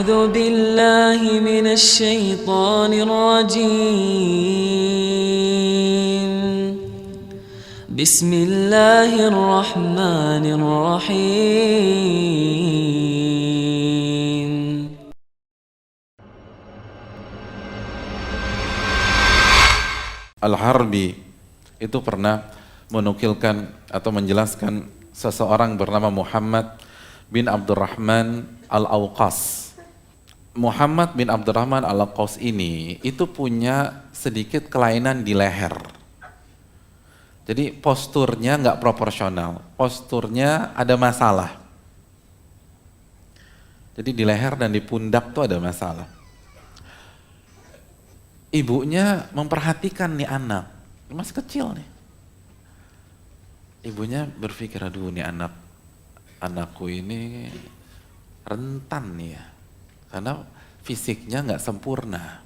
أعوذ بالله من الشيطان الرجيم بسم الله الرحمن الرحيم Al-Harbi itu pernah menukilkan atau menjelaskan seseorang bernama Muhammad bin Abdurrahman Al-Awqas. Muhammad bin Abdurrahman Al-Awqas ini itu punya sedikit kelainan di leher. Jadi posturnya nggak proporsional, posturnya ada masalah. Jadi di leher dan di pundak tuh ada masalah. Ibunya memperhatikan nih anak, masih kecil nih. Ibunya berpikir, aduh nih anakku ini rentan nih ya, karena fisiknya nggak sempurna.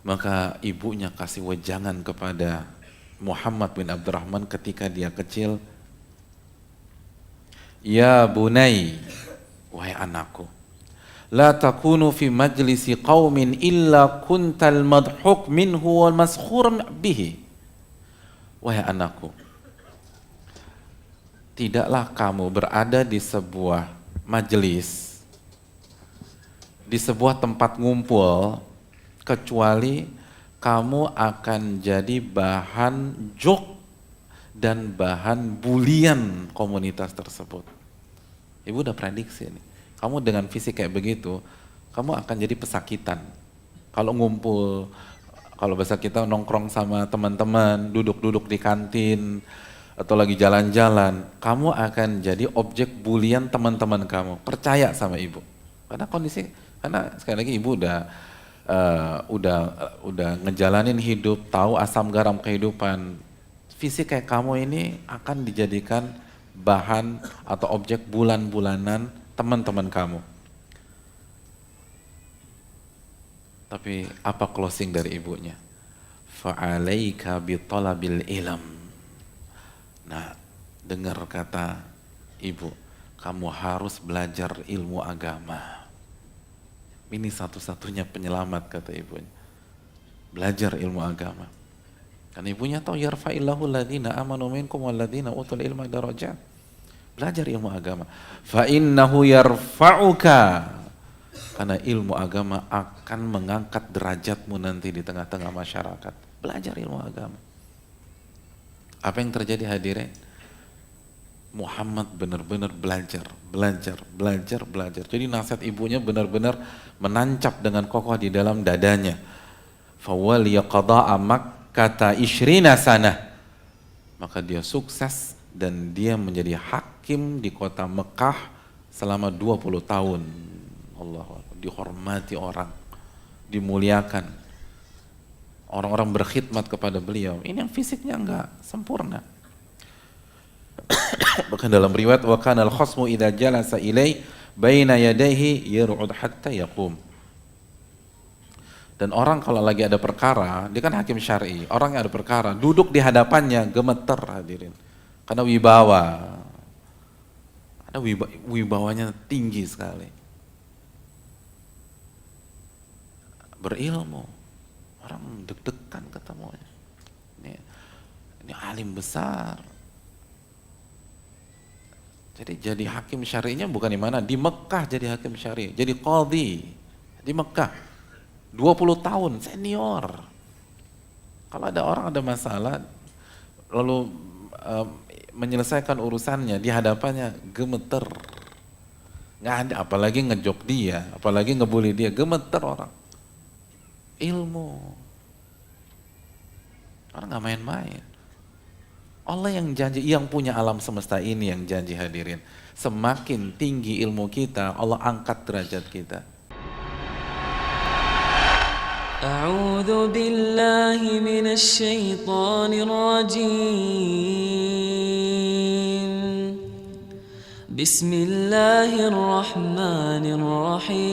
Maka ibunya kasih wejangan kepada Muhammad bin Abdurrahman ketika dia kecil, ya bunai, wahai anakku, la takunu fi majlisi qaumin illa kuntal madhuk minhu wal maskhur bihi. Wahai anakku, tidaklah kamu berada di sebuah majelis, di sebuah tempat ngumpul, kecuali kamu akan jadi bahan jok dan bahan bulian komunitas tersebut. Ibu udah prediksi nih. Kamu dengan fisik kayak begitu, kamu akan jadi pesakitan. Kalau ngumpul, kalau bahasa kita nongkrong sama teman-teman, duduk-duduk di kantin, atau lagi jalan-jalan, kamu akan jadi objek bulian teman-teman kamu. Percaya sama ibu. Karena sekali lagi ibu udah ngejalanin hidup, tahu asam garam kehidupan. Fisik kayak kamu ini akan dijadikan bahan atau objek bulan-bulanan teman-teman kamu. Tapi apa closing dari ibunya? Fa'alaika bitalabil ilm. Nah, dengar kata ibu, kamu harus belajar ilmu agama. Ini satu-satunya penyelamat, kata ibunya. Belajar ilmu agama. Karena ibunya tahu yarfa'illahu alladhina amanu minkum walladhina utul ilma darajat. Belajar ilmu agama. Fa innahu yarfa'uka. Karena ilmu agama akan mengangkat derajatmu nanti di tengah-tengah masyarakat. Belajar ilmu agama. Apa yang terjadi hadirin? Muhammad benar-benar belajar. Jadi nasihat ibunya benar-benar menancap dengan kokoh di dalam dadanya. Fawaliya qada'a Makkata ishrina sanah. Maka dia sukses dan dia menjadi hakim di kota Mekah selama 20 tahun. Allah, dihormati orang, dimuliakan. Orang-orang berkhidmat kepada beliau. Ini yang fisiknya enggak sempurna. Bahkan dalam riwayat, wa kana al-khasmu idza jalasa ilai baina yadayhi yar'ud hatta yaqum. Dan orang kalau lagi ada perkara, dia kan hakim syar'i, orang yang ada perkara, duduk di hadapannya gemeter hadirin. Karena wibawanya tinggi sekali. Berilmu, orang deg-degan ketemunya. Ini alim besar. Jadi hakim syari'nya bukan di mana, di Mekah jadi hakim syari', jadi qadhi di Mekah. 20 tahun senior. Kalau ada orang ada masalah lalu menyelesaikan urusannya di hadapannya gemeter. Nggak ada, apalagi ngejok dia, apalagi ngebully dia, gemeter orang. Ilmu. Orang nggak main-main. Allah yang janji, yang punya alam semesta ini yang janji hadirin. Semakin tinggi ilmu kita, Allah angkat derajat kita. أعوذ بالله من الشيطان الرجيم بسم الله الرحمن الرحيم